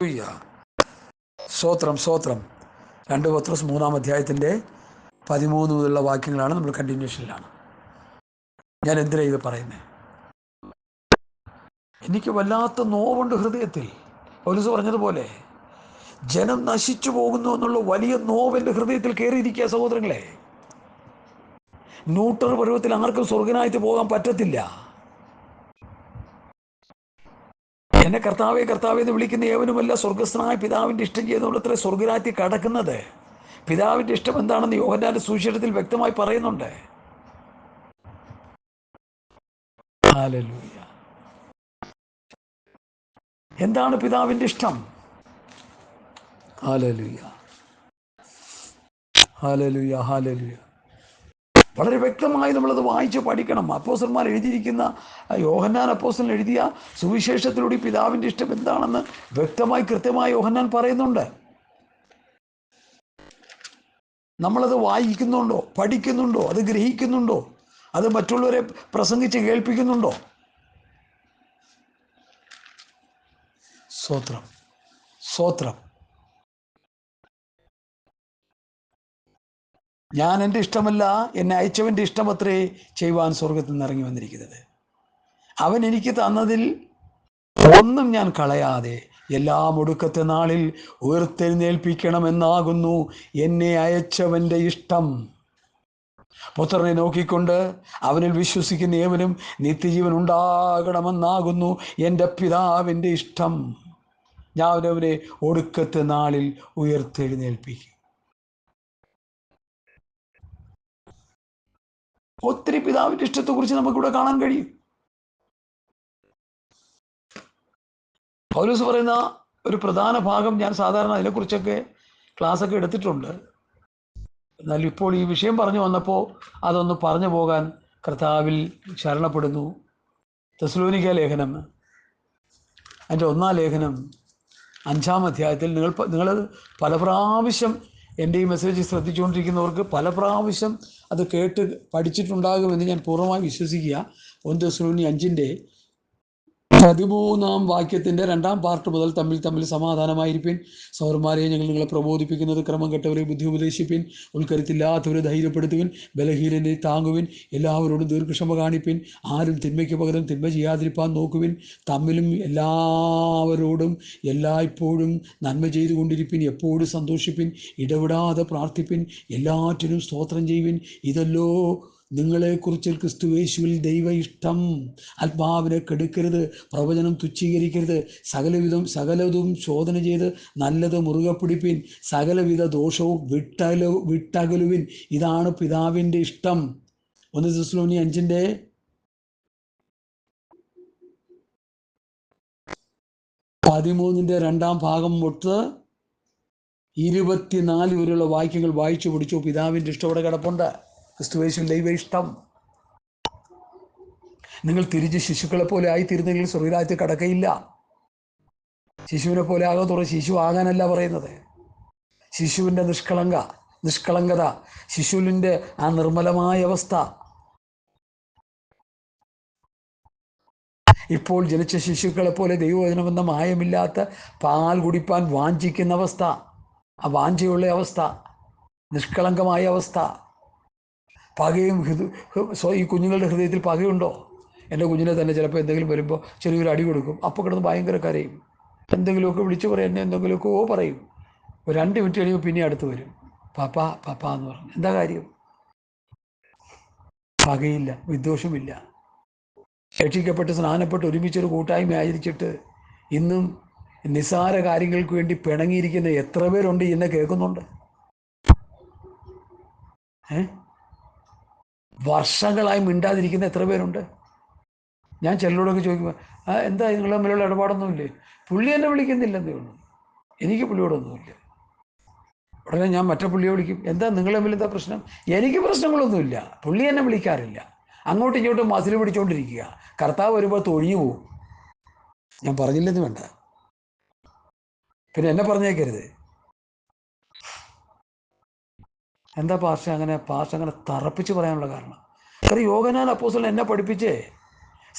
Hallelujah. സ്തോത്രം സ്തോത്രം. 2 പത്രോസ് 3-ാം അധ്യായത്തിൻ്റെ 13 മുതലുള്ള വാക്യങ്ങളാണ് നമ്മൾ കണ്ടിന്യൂഷനിലാണ്. ഞാൻ എന്തിനാ ഇത് പറയുന്നത്? എനിക്ക് വല്ലാത്ത നോവുണ്ട് ഹൃദയത്തിൽ. പൗലോസ് പറഞ്ഞതുപോലെ ജനം നശിച്ചു പോകുന്നു എന്നുള്ള വലിയ നോവ് എൻ്റെ ഹൃദയത്തിൽ കയറിയിരിക്കുക സഹോദരങ്ങളെ. ന്യൂട്ടർ പരുവത്തിൽ ആർക്കും സ്വർഗനായിട്ട് പോകാൻ പറ്റത്തില്ല. എന്നെ കർത്താവെ കർത്താവെ എന്ന് വിളിക്കുന്ന ഏവനുമല്ല സ്വർഗസ്ഥനായ പിതാവിൻ്റെ ഇഷ്ടം ചെയ്യുന്നത്ര സ്വർഗരാജ്യത്തിൽ കടക്കുന്നത്. പിതാവിൻ്റെ ഇഷ്ടം എന്താണെന്ന് യോഹന്നാന്റെ സുവിശേഷത്തിൽ വ്യക്തമായി പറയുന്നുണ്ട്. ഹല്ലേലൂയ. എന്താണ് പിതാവിൻ്റെ ഇഷ്ടം? Hallelujah hallelujah hallelujah. വളരെ വ്യക്തമായി നമ്മളത് വായിച്ച് പഠിക്കണം. അപ്പോസ്തലന്മാർ എഴുതിയിരിക്കുന്ന യോഹന്നാൻ അപ്പോസ്തലൻ എഴുതിയ സുവിശേഷത്തിലൂടെ പിതാവിൻ്റെ ഇഷ്ടം എന്താണെന്ന് വ്യക്തമായി കൃത്യമായി യോഹന്നാൻ പറയുന്നുണ്ട്. നമ്മളത് വായിക്കുന്നുണ്ടോ, പഠിക്കുന്നുണ്ടോ, അത് ഗ്രഹിക്കുന്നുണ്ടോ, അത് മറ്റുള്ളവരെ പ്രസംഗിച്ച് കേൾപ്പിക്കുന്നുണ്ടോ? സ്തോത്രം സ്തോത്രം. ഞാൻ എൻ്റെ ഇഷ്ടമല്ല, എന്നെ അയച്ചവൻ്റെ ഇഷ്ടമത്രേ ചെയ്യുവാൻ സ്വർഗത്തിൽ നിന്ന് ഇറങ്ങി വന്നിരിക്കുന്നത്. അവൻ എനിക്ക് തന്നതിൽ ഒന്നും ഞാൻ കളയാതെ എല്ലാം ഒടുക്കത്തെ നാളിൽ ഉയർത്തെഴുന്നേൽപ്പിക്കണമെന്നാകുന്നു എന്നെ അയച്ചവൻ്റെ ഇഷ്ടം. പുത്രനെ നോക്കിക്കൊണ്ട് അവനിൽ വിശ്വസിക്കുന്ന ഏവനും നിത്യജീവൻ ഉണ്ടാകണമെന്നാകുന്നു എൻ്റെ പിതാവിൻ്റെ ഇഷ്ടം. ഞാൻ അവനെ ഒടുക്കത്തെ നാളിൽ ഉയർത്തെഴുന്നേൽപ്പിക്കും. ഒത്തിരി പിതാവിൻ്റെ ഇഷ്ടത്തെക്കുറിച്ച് നമുക്കിവിടെ കാണാൻ കഴിയും. പൗലോസ് പറയുന്ന ഒരു പ്രധാന ഭാഗം, ഞാൻ സാധാരണ അതിനെക്കുറിച്ചൊക്കെ ക്ലാസ്സൊക്കെ എടുത്തിട്ടുണ്ട്. എന്നാൽ ഇപ്പോൾ ഈ വിഷയം പറഞ്ഞു വന്നപ്പോൾ അതൊന്ന് പറഞ്ഞു പോകാൻ കർത്താവിൽ ശരണപ്പെടുന്നു. തെസ്സലോനിക്ക ലേഖനം അതിൻ്റെ 1-ാം ലേഖനം 5-ാം അധ്യായത്തിൽ നിങ്ങൾ പല പ്രാവശ്യം എൻ്റെ ഈ മെസ്സേജ് ശ്രദ്ധിച്ചുകൊണ്ടിരിക്കുന്നവർക്ക് പല പ്രാവശ്യം അത് കേട്ട് പഠിച്ചിട്ടുണ്ടാകുമെന്ന് ഞാൻ പൂർണ്ണമായി വിശ്വസിക്കുക. 1 തെസ്സലോനി 5-ന്റെ 13-ാം വാക്യത്തിൻ്റെ 2-ാം പാർട്ട് മുതൽ തമ്മിൽ സമാധാനമായിരിപ്പിൻ. സഹോദരന്മാരെ, ഞങ്ങൾ നിങ്ങളെ പ്രബോധിപ്പിക്കുന്നത് ക്രമം കെട്ടവരെ ബുദ്ധി ഉപദേശിപ്പിൻ, ഉൾക്കരുത്തില്ലാത്തവരെ ധൈര്യപ്പെടുത്തുവിൻ, ബലഹീനനെ താങ്ങുവിൻ, എല്ലാവരോടും ദീർഘക്ഷമ കാണിപ്പിൻ, ആരും തിന്മയ്ക്ക് പകരം തിന്മ ചെയ്യാതിരിപ്പാൻ നോക്കുവിൻ, തമ്മിലും എല്ലാവരോടും എല്ലായ്പ്പോഴും നന്മ ചെയ്തുകൊണ്ടിരിപ്പിൻ, എപ്പോഴും സന്തോഷിപ്പിൻ, ഇടവിടാതെ പ്രാർത്ഥിപ്പിൻ, എല്ലാറ്റിനും സ്തോത്രം ചെയ്യുവിൻ. ഇതല്ലോ നിങ്ങളെക്കുറിച്ച് ക്രിസ്തുയേശുവിൽ ദൈവ ഇഷ്ടം. ആത്മാവിനെ കെടുക്കരുത്, പ്രവചനം തുച്ഛീകരിക്കരുത്, സകലതും ശോധന ചെയ്ത് നല്ലത് മുറുകെ പിടിപ്പിൻ, സകലവിധ ദോഷവും വിട്ടകലുവിൻ. ഇതാണ് പിതാവിൻ്റെ ഇഷ്ടം. 1 തെസ്സലോനി 5-ന്റെ 13-ന്റെ 2-ാം ഭാഗം തൊട്ട് 24 വരെയുള്ള വാക്യങ്ങൾ വായിച്ചു പിടിച്ചു. പിതാവിൻ്റെ ഇഷ്ടം ഇവിടെ കിടപ്പുണ്ട്. ക്രിസ്തുയേശുവിൽ ദൈവ ഇഷ്ടം. നിങ്ങൾ തിരിച്ച് ശിശുക്കളെ പോലെ ആയിത്തീരുന്നെങ്കിൽ സ്വർഗ്ഗരാജ്യത്തിൽ കടക്കയില്ല. ശിശുവിനെ പോലെ ആകാത്തുറ ശിശു ആകാനല്ല പറയുന്നത്. ശിശുവിൻ്റെ നിഷ്കളങ്കത, ശിശുവിൻ്റെ ആ നിർമ്മലമായ അവസ്ഥ, ഇപ്പോൾ ജനിച്ച ശിശുക്കളെ പോലെ ദൈവവചനമെന്ന മായമില്ലാത്ത പാൽ കുടിപ്പാൻ വാഞ്ചിക്കുന്ന അവസ്ഥ, ആ വാഞ്ചയുള്ള അവസ്ഥ, നിഷ്കളങ്കമായ അവസ്ഥ. പകയും ഈ കുഞ്ഞുങ്ങളുടെ ഹൃദയത്തിൽ പകയുണ്ടോ? എൻ്റെ കുഞ്ഞിനെ തന്നെ ചിലപ്പോൾ എന്തെങ്കിലും വരുമ്പോൾ ചെറിയൊരു അടി കൊടുക്കും, അപ്പോൾ കിടന്ന് ഭയങ്കര കരയും, എന്തെങ്കിലുമൊക്കെ വിളിച്ചു പറയും, എന്നെ എന്തെങ്കിലുമൊക്കെ പറയും. ഒരു 2 മിനിറ്റ് കഴിയുമ്പോൾ പിന്നെ അടുത്ത് വരും, പാപ്പ പാപ്പ എന്ന് പറഞ്ഞു. എന്താ കാര്യം? പകയില്ല, വിദ്വേഷമില്ല. രക്ഷിക്കപ്പെട്ട് സ്നാനപ്പെട്ട് ഒരുമിച്ചൊരു കൂട്ടായ്മ ആചരിച്ചിട്ട് ഇന്നും നിസ്സാര കാര്യങ്ങൾക്ക് വേണ്ടി പിണങ്ങിയിരിക്കുന്ന എത്ര പേരുണ്ട്? ഇന്ന് കേൾക്കുന്നുണ്ട്. വർഷങ്ങളായി മിണ്ടാതിരിക്കുന്ന എത്ര പേരുണ്ട്? ഞാൻ ചിലരോടൊക്കെ ചോദിക്കുമ്പോൾ എന്താ നിങ്ങൾ തമ്മിലുള്ള ഇടപാടൊന്നുമില്ലേ? പുള്ളി എന്നെ വിളിക്കുന്നില്ലെന്നേ ഉള്ളൂ, എനിക്ക് പുള്ളിയോടൊന്നുമില്ല. ഉടനെ ഞാൻ മറ്റേ പുള്ളിയെ വിളിക്കും, എന്താ നിങ്ങൾ തമ്മിൽ എന്താ പ്രശ്നം? എനിക്ക് പ്രശ്നങ്ങളൊന്നുമില്ല, പുള്ളി എന്നെ വിളിക്കാറില്ല. അങ്ങോട്ടും ഇങ്ങോട്ടും മസിൽ പിടിച്ചുകൊണ്ടിരിക്കുക. കർത്താവ് വരുമ്പോൾ തൊഴിഞ്ഞു പോവും. ഞാൻ പറഞ്ഞില്ലെന്ന് വേണ്ട, പിന്നെ എന്നെ പറഞ്ഞേക്കരുത്. എന്താ പാർഷ അങ്ങനെ തറപ്പിച്ച് പറയാനുള്ള കാരണം? കാരണം യോഹന്നാൻ അപ്പോസ്തലൻ എന്നെ പഠിപ്പിച്ചേ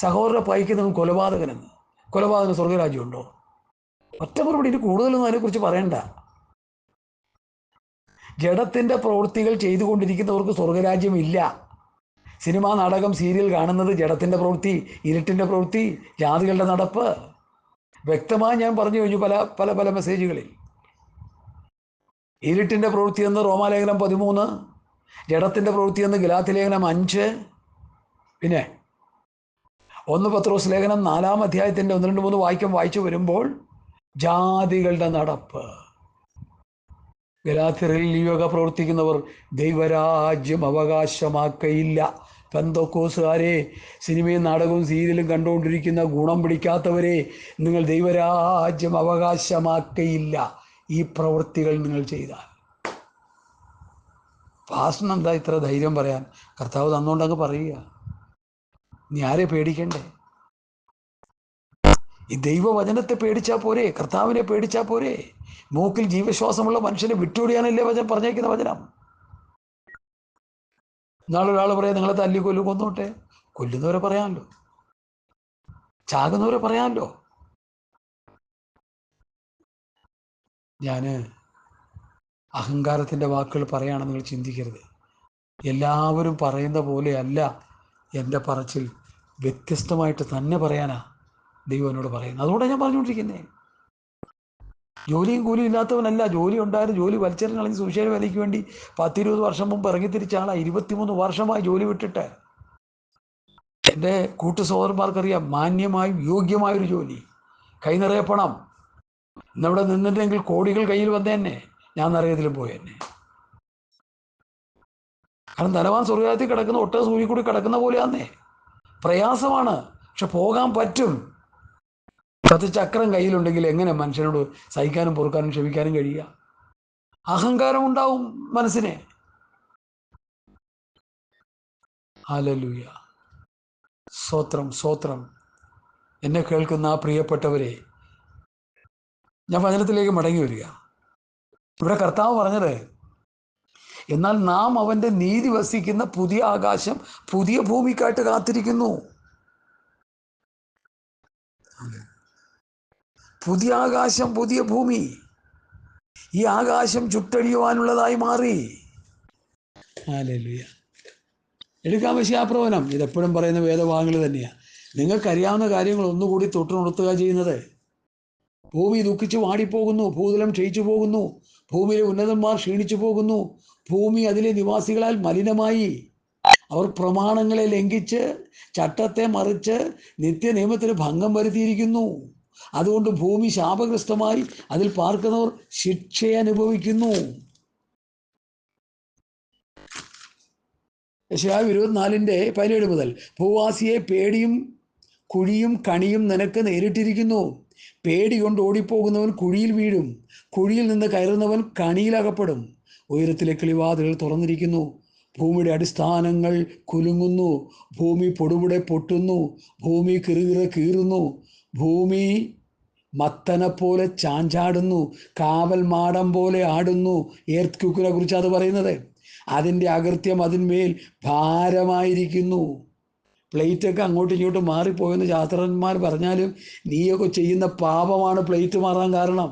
സഹോദരനെ പഴിക്കുന്നതും കൊലപാതകനെന്ന്. കൊലപാതകന് സ്വർഗരാജ്യമുണ്ടോ? ഒറ്റ മറുപടി, ഇനി കൂടുതലൊന്നും അതിനെക്കുറിച്ച് പറയണ്ട. ജഡത്തിൻ്റെ പ്രവൃത്തികൾ ചെയ്തുകൊണ്ടിരിക്കുന്നവർക്ക് സ്വർഗരാജ്യമില്ല. സിനിമ, നാടകം, സീരിയൽ കാണുന്നത് ജഡത്തിൻ്റെ പ്രവൃത്തി, ഇരുട്ടിൻ്റെ പ്രവൃത്തി, ജാതികളുടെ നടപ്പ് വ്യക്തമായി ഞാൻ പറഞ്ഞു കഴിഞ്ഞു പല പല പല മെസ്സേജുകളിൽ. ഇരുട്ടിൻ്റെ പ്രവൃത്തി എന്ന് റോമാലേഖനം 13, ജഡത്തിൻ്റെ പ്രവൃത്തി എന്ന് ഗലാത്യലേഖനം 5, പിന്നെ 1 പത്രോസ് ലേഖനം 4-ാം അധ്യായത്തിൻ്റെ 1, 2, 3 വായിച്ചു വരുമ്പോൾ ജാതികളുടെ നടപ്പ്. ഗലാത്യരിൽ ഈ വക പ്രവർത്തിക്കുന്നവർ ദൈവരാജ്യം അവകാശമാക്കയില്ല. പെന്തക്കോസുകാരെ, സിനിമയും നാടകവും സീരിയലും കണ്ടുകൊണ്ടിരിക്കുന്ന ഗുണം പിടിക്കാത്തവരെ, നിങ്ങൾ ദൈവരാജ്യം അവകാശമാക്കയില്ല ഈ പ്രവൃത്തികൾ നിങ്ങൾ ചെയ്താൽ. പാസ്റ്റർ എന്താ ഇത്ര ധൈര്യം പറയാൻ? കർത്താവ് തന്നുകൊണ്ടങ്ങ് പറയുക. നീ ആരെ പേടിക്കണ്ടേ? ഈ ദൈവവചനത്തെ പേടിച്ചാൽ പോരെ? കർത്താവിനെ പേടിച്ചാൽ പോരെ? മൂക്കിൽ ജീവശ്വാസമുള്ള മനുഷ്യനെ വിട്ടുപിടിയാനല്ലേ വചനം പറഞ്ഞേക്കുന്ന വചനം. നാളെ ഒരാൾ പറയാം നിങ്ങളെ തല്ലി കൊന്നോട്ടെ. കൊല്ലുന്നവരെ പറയാമല്ലോ, ചാകുന്നവരെ പറയാമല്ലോ. ഞാൻ അഹങ്കാരത്തിൻ്റെ വാക്കുകൾ പറയുകയാണെന്ന് നിങ്ങൾ ചിന്തിക്കരുത്. എല്ലാവരും പറയുന്ന പോലെയല്ല എൻ്റെ പറച്ചിൽ, വ്യത്യസ്തമായിട്ട് തന്നെ പറയാനാ ദൈവം എന്നോട് പറയുന്നത്. അതുകൊണ്ടാണ് ഞാൻ പറഞ്ഞുകൊണ്ടിരിക്കുന്നത്. ജോലിയും കൂലിയും ഇല്ലാത്തവനല്ല, ജോലി ഉണ്ടായിരുന്നു, ജോലി വലിച്ചെറിഞ്ഞ് കളഞ്ഞ് സുവിശേഷ വേലയ്ക്ക് വേണ്ടി 10-20 വർഷം മുമ്പ് ഇറങ്ങിത്തിരിച്ച ആളാണ്. 23 വർഷമായി ജോലി വിട്ടിട്ട്. എൻ്റെ കൂട്ടു സഹോദരന്മാർക്കറിയാം, മാന്യമായും യോഗ്യമായൊരു ജോലി, കൈ നിറയെ പണം. ഇന്നവിടെ നിന്നിട്ടുണ്ടെങ്കിൽ കോടികൾ കയ്യിൽ വന്നതന്നെ, ഞാൻ നരകത്തിലും പോയെന്നെ. കാരണം ധനവാൻ സ്വർഗ്ഗത്തിൽ കിടക്കുന്ന ഒട്ടക സൂര്യ കൂടി കിടക്കുന്ന പോലെയാന്നേ. പ്രയാസമാണ്, പക്ഷെ പോകാൻ പറ്റും. 10 ചക്രം കയ്യിലുണ്ടെങ്കിൽ എങ്ങനെ മനുഷ്യനോട് സഹിക്കാനും പൊറുക്കാനും ക്ഷമിക്കാനും കഴിയുക? അഹങ്കാരം ഉണ്ടാവും മനസ്സിനെ. ഹല്ലേലൂയ, സ്തോത്രം സ്തോത്രം. എന്നെ കേൾക്കുന്ന ആ പ്രിയപ്പെട്ടവരെ, ഞാൻ വചനത്തിലേക്ക് മടങ്ങി വരിക. ഇവിടെ കർത്താവ് പറഞ്ഞത്, എന്നാൽ നാം അവൻ്റെ നീതി വസിക്കുന്ന പുതിയ ആകാശം പുതിയ ഭൂമിക്കായിട്ട് കാത്തിരിക്കുന്നു. പുതിയ ആകാശം പുതിയ ഭൂമി. ഈ ആകാശം ചുട്ടഴിയുവാനുള്ളതായി മാറി. ഹല്ലേലൂയ. എടുക്കാൻ വശിയാപ്രവനം, ഇതെപ്പോഴും പറയുന്ന വേദഭാഗങ്ങൾ തന്നെയാണ്. നിങ്ങൾക്കറിയാവുന്ന കാര്യങ്ങൾ ഒന്നുകൂടി തൊട്ടുണർത്തുക ചെയ്യുന്നത്. ഭൂമി ദുഃഖിച്ചു വാടിപ്പോകുന്നു, ഭൂതലം ക്ഷയിച്ചു പോകുന്നു, ഭൂമിയിലെ ഉന്നതന്മാർ ക്ഷീണിച്ചു പോകുന്നു, ഭൂമി അതിലെ നിവാസികളാൽ മലിനമായി. അവർ പ്രമാണങ്ങളെ ലംഘിച്ച് ചട്ടത്തെ മറിച്ച് നിത്യനിയമത്തിന് ഭംഗം വരുത്തിയിരിക്കുന്നു. അതുകൊണ്ട് ഭൂമി ശാപഗ്രസ്തമായി അതിൽ പാർക്കുന്നവർ ശിക്ഷ അനുഭവിക്കുന്നു. യെശയ്യാ 24:17 മുതൽ, ഭൂവാസിയെ പേടിയും കുഴിയും കണിയും നിനക്ക് നേരിട്ടിരിക്കുന്നു. പേടി കൊണ്ട് ഓടിപ്പോകുന്നവൻ കുഴിയിൽ വീഴും, കുഴിയിൽ നിന്ന് കയറുന്നവൻ കണിയിലകപ്പെടും. ഉയരത്തിലെ കിളിവാതിലുകൾ തുറന്നിരിക്കുന്നു, ഭൂമിയുടെ അടിസ്ഥാനങ്ങൾ കുലുങ്ങുന്നു, ഭൂമി പൊടുപുടെ പൊട്ടുന്നു, ഭൂമി കിറുകിറ കീറുന്നു, ഭൂമി മത്തനെ പോലെ ചാഞ്ചാടുന്നു, കാവൽ മാടം പോലെ ആടുന്നു. എർത്ത് ക്യൂക്കിനെ കുറിച്ച് അത് പറയുന്നത്. അതിൻ്റെ അകൃത്യം അതിന്മേൽ ഭാരമായിരിക്കുന്നു. പ്ലേറ്റൊക്കെ അങ്ങോട്ടും ഇങ്ങോട്ടും മാറിപ്പോയെന്ന് ശാസ്ത്രജ്ഞന്മാർ പറഞ്ഞാലും നീയൊക്കെ ചെയ്യുന്ന പാപമാണ് പ്ലേറ്റ് മാറാൻ കാരണം.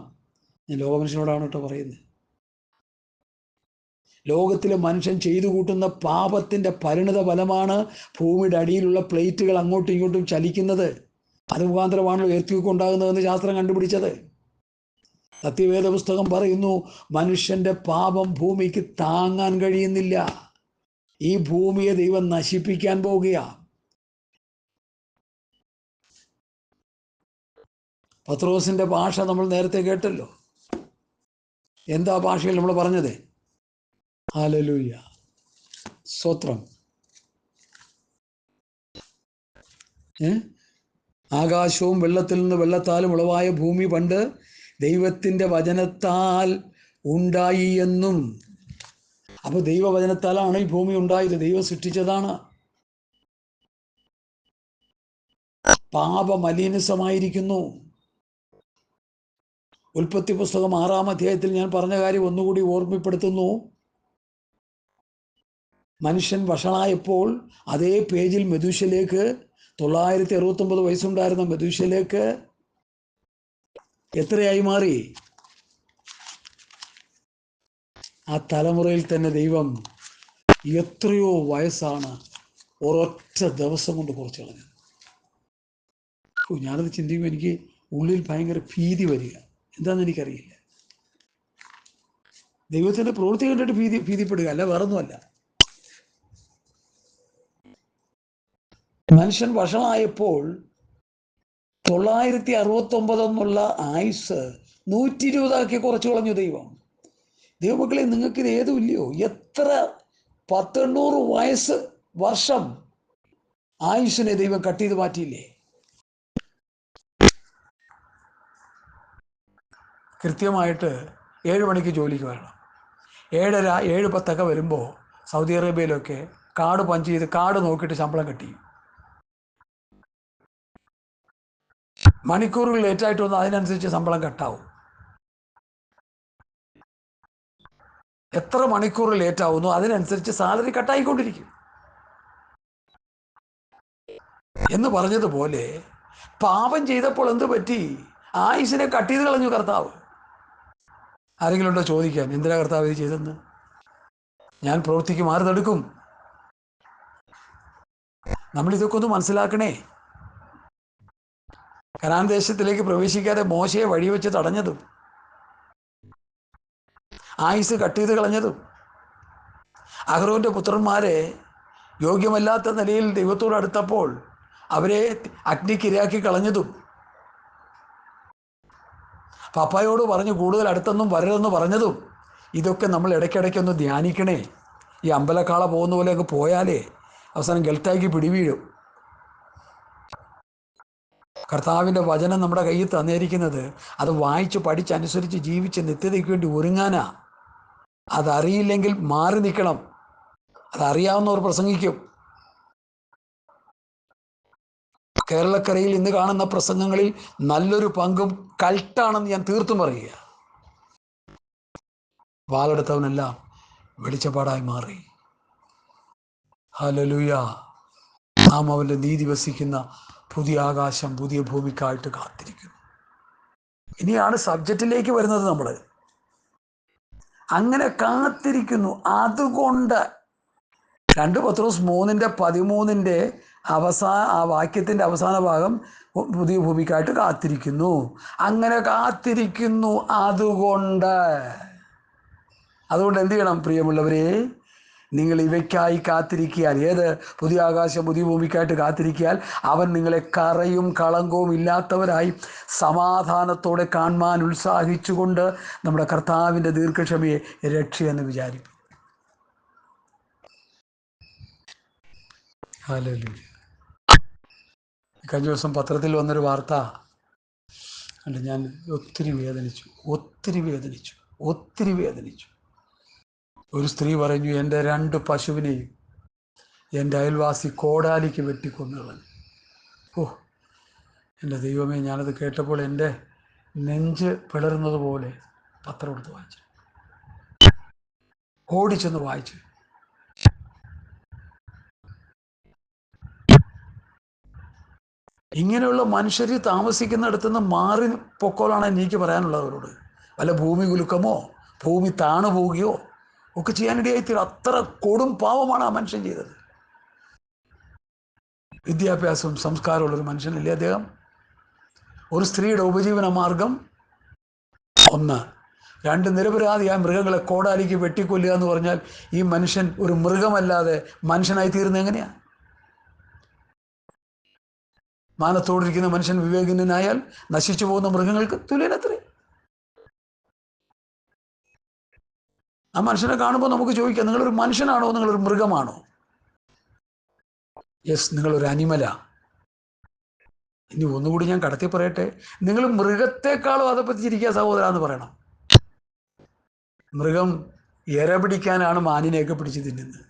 ഞാൻ ലോകമനുഷ്യനോടാണ് കേട്ടോ പറയുന്നത്. ലോകത്തിലെ മനുഷ്യൻ ചെയ്തു കൂട്ടുന്ന പാപത്തിൻ്റെ പരിണിത ഫലമാണ് ഭൂമിയുടെ അടിയിലുള്ള പ്ലേറ്റുകൾ അങ്ങോട്ടും ഇങ്ങോട്ടും ചലിക്കുന്നത്. അത് മുഖാന്തരമാണല്ലോ എർത്ത് ഉണ്ടാകുന്നതെന്ന് ശാസ്ത്രം കണ്ടുപിടിച്ചത്. സത്യവേദ പുസ്തകം പറയുന്നു, മനുഷ്യൻ്റെ പാപം ഭൂമിക്ക് താങ്ങാൻ കഴിയുന്നില്ല. ഈ ഭൂമിയെ ദൈവം നശിപ്പിക്കാൻ പോകുകയാണ്. പത്രോസിൻ്റെ ഭാഷ നമ്മൾ നേരത്തെ കേട്ടല്ലോ. എന്താ ഭാഷയിൽ നമ്മൾ പറഞ്ഞത്? ഹല്ലേലൂയ, സ്തോത്രം. ആകാശവും വെള്ളത്തിൽ നിന്ന് വെള്ളത്താലും ഉളവായ ഭൂമി പണ്ട് ദൈവത്തിൻ്റെ വചനത്താൽ ഉണ്ടായി എന്നും. അപ്പോൾ ദൈവവചനത്താലാണ് ഈ ഭൂമി ഉണ്ടായത്, ദൈവം സൃഷ്ടിച്ചതാണ്. പാപമലീനസമായിരിക്കുന്നു. ഉൽപ്പത്തി പുസ്തകം 6-ാം അധ്യായത്തിൽ ഞാൻ പറഞ്ഞ കാര്യം ഒന്നുകൂടി ഓർമ്മപ്പെടുത്തുന്നു. മനുഷ്യൻ വഷളായപ്പോൾ അതേ പേജിൽ മെഥൂശലേക്ക് 969 വയസ്സുണ്ടായിരുന്ന മെഥൂശലേക്ക് എത്രയായി മാറി? ആ തലമുറയിൽ തന്നെ ദൈവം എത്രയോ വയസ്സാണ് ഒരൊറ്റ ദിവസം കൊണ്ട് കുറച്ച് കളഞ്ഞത്. ഞാനത് ചിന്തിക്കുമ്പോൾ എനിക്ക് ഉള്ളിൽ ഭയങ്കര ഭീതി വരിക. എന്താണെന്ന് എനിക്കറിയില്ല. ദൈവത്തിൻ്റെ പ്രവൃത്തി കണ്ടിട്ട് ഭീതിപ്പെടുക അല്ല, വേറൊന്നുമല്ല. മനുഷ്യൻ വഷളായപ്പോൾ 969 എന്നുള്ള ആയുസ് 120 കുറച്ചു കളഞ്ഞു ദൈവം. ദൈവമക്കളെ, നിങ്ങൾക്കിത് ഏതും ഇല്ലയോ? എത്ര 100-800 വർഷം ആയുസ്സിനെ ദൈവം കട്ട് ചെയ്ത് മാറ്റിയില്ലേ? കൃത്യമായിട്ട് 7 മണിക്ക് ജോലിക്ക് വരണം. 7:30, 7:10 വരുമ്പോൾ സൗദി അറേബ്യയിലൊക്കെ കാർഡ് പഞ്ച് ചെയ്ത് കാർഡ് നോക്കിയിട്ട് ശമ്പളം കട്ടി. മണിക്കൂറുകൾ ലേറ്റായിട്ട് വന്ന് അതിനനുസരിച്ച് ശമ്പളം കട്ടാവും. എത്ര മണിക്കൂർ ലേറ്റാവുന്നു അതിനനുസരിച്ച് സാലറി കട്ടായിക്കൊണ്ടിരിക്കും. എന്ന് പറഞ്ഞതുപോലെ പാപം ചെയ്തപ്പോൾ എന്ത് പറ്റി? ആയുസിനെ കട്ട് ചെയ്ത് കളഞ്ഞു കർത്താവ്. ആരെങ്കിലും ഉണ്ടോ ചോദിക്കാൻ, എന്തിനാ കർത്താവ് ഇത് ചെയ്തെന്ന്? ഞാൻ പ്രവൃത്തിക്ക് മാറി തടുക്കും. നമ്മൾ ഇതൊക്കെ ഒന്ന് മനസ്സിലാക്കണേ. കനാൻ ദേശത്തിലേക്ക് പ്രവേശിക്കാതെ മോശയെ വഴിവെച്ച് തടഞ്ഞതും ആയുസ് കട്ട് ചെയ്ത് കളഞ്ഞതും അഹ്റോന്റെ പുത്രന്മാരെ യോഗ്യമല്ലാത്ത നിലയിൽ ദൈവത്തോട് അടുത്തപ്പോൾ അവരെ അഗ്നിക്കിരയാക്കി കളഞ്ഞതും പപ്പായോട് പറഞ്ഞ് കൂടുതൽ അടുത്തൊന്നും വരരുതെന്ന് പറഞ്ഞതും ഇതൊക്കെ നമ്മൾ ഇടയ്ക്കിടയ്ക്കൊന്ന് ധ്യാനിക്കണേ. ഈ അമ്പലക്കാള പോകുന്ന പോലെ അങ്ങ് പോയാലേ അവസാനം ഗൾട്ടാക്കി പിടിവീഴും. കർത്താവിൻ്റെ വചനം നമ്മുടെ കയ്യിൽ തന്നിരിക്കുന്നത് അത് വായിച്ച് പഠിച്ചനുസരിച്ച് ജീവിച്ച് നിത്യതയ്ക്ക് വേണ്ടി ഒരുങ്ങാനാ. അതറിയില്ലെങ്കിൽ മാറി നിൽക്കണം. അതറിയാവുന്നവർ പ്രസംഗിക്കും. കേരളക്കരയിൽ ഇന്ന് കാണുന്ന പ്രസംഗങ്ങളിൽ നല്ലൊരു പങ്കും കൾട്ടാണെന്ന് ഞാൻ തീർത്തും പറയുക. വാളെടുത്തവനെല്ലാം വെളിച്ചപ്പാടായി മാറി. ഹല്ലേലൂയ. നാം അവൻ്റെ നീതി വസിക്കുന്ന പുതിയ ആകാശം പുതിയ ഭൂമിക്കായിട്ട് കാത്തിരിക്കുന്നു. ഇനിയാണ് സബ്ജക്റ്റിലേക്ക് വരുന്നത്. നമ്മൾ അങ്ങനെ കാത്തിരിക്കുന്നു. അതുകൊണ്ട് 2 പത്രോസ് 3:13 ആ വാക്യത്തിൻ്റെ അവസാന ഭാഗം പുതിയ ഭൂമിക്കായിട്ട് കാത്തിരിക്കുന്നു. അങ്ങനെ കാത്തിരിക്കുന്നു. അതുകൊണ്ട് എന്ത് ചെയ്യണം പ്രിയമുള്ളവരെ? നിങ്ങൾ ഇവയ്ക്കായി കാത്തിരിക്കിയാൽ, ഏത്? പുതിയ ആകാശം പുതിയ ഭൂമിക്കായിട്ട് കാത്തിരിക്കിയാൽ അവൻ നിങ്ങളെ കറയും കളങ്കവും ഇല്ലാത്തവരായി സമാധാനത്തോടെ കാണുവാൻ ഉത്സാഹിച്ചുകൊണ്ട് നമ്മുടെ കർത്താവിൻ്റെ ദീർഘക്ഷമയെ രക്ഷയെന്ന് വിചാരിക്കും. ഹല്ലേലൂയ. കഴിഞ്ഞ ദിവസം പത്രത്തിൽ വന്നൊരു വാർത്ത കണ്ട് ഞാൻ ഒത്തിരി വേദനിച്ചു. ഒരു സ്ത്രീ പറഞ്ഞു, എൻ്റെ 2 പശുവിനെയും എൻ്റെ അയൽവാസി കോടാലിക്ക് വെട്ടിക്കൊന്നു കളഞ്ഞു. ഓ എൻ്റെ ദൈവമേ! ഞാനത് കേട്ടപ്പോൾ എൻ്റെ നെഞ്ച് പിളർന്നത് പോലെ പത്രം എടുത്ത് വായിച്ചു, ഓടിച്ചെന്ന് വായിച്ചു. ഇങ്ങനെയുള്ള മനുഷ്യർ താമസിക്കുന്നിടത്തുനിന്ന് മാറി പൊക്കോളാണ് എനിക്ക് പറയാനുള്ളത് അവരോട്. വല്ല ഭൂമി കുലുക്കമോ ഭൂമി താണു പോവുകയോ ഒക്കെ ചെയ്യാനിടയായിത്തീരും. അത്ര കൊടും പാവമാണ് ആ മനുഷ്യൻ ചെയ്തത്. വിദ്യാഭ്യാസവും സംസ്കാരമുള്ളൊരു മനുഷ്യനല്ലേ അദ്ദേഹം. ഒരു സ്ത്രീയുടെ ഉപജീവന മാർഗം 1. 2, നിരപരാധിയായ മൃഗങ്ങളെ കോടാലിക്ക് വെട്ടിക്കൊല്ലുക എന്ന് പറഞ്ഞാൽ ഈ മനുഷ്യൻ ഒരു മൃഗമല്ലാതെ മനുഷ്യനായി തീരുന്നത് എങ്ങനെയാ? മാനത്തോടിരിക്കുന്ന മനുഷ്യൻ വിവേകനായാൽ നശിച്ചു പോകുന്ന മൃഗങ്ങൾക്ക് തുല്യനത്രേ. ആ മനുഷ്യനെ കാണുമ്പോൾ നമുക്ക് ചോദിക്കാം, നിങ്ങളൊരു മനുഷ്യനാണോ, നിങ്ങളൊരു മൃഗമാണോ? യെസ്, നിങ്ങളൊരു അനിമലാ. ഇനി ഒന്നുകൂടി ഞാൻ കടത്തി പറയട്ടെ, നിങ്ങൾ മൃഗത്തെക്കാളും അതപ്പറ്റിച്ചിരിക്കുക സഹോദര എന്ന് പറയണം. മൃഗം ഇര പിടിക്കാനാണ് മാനിനെയൊക്കെ പിടിച്ച് തിന്നുന്നത്.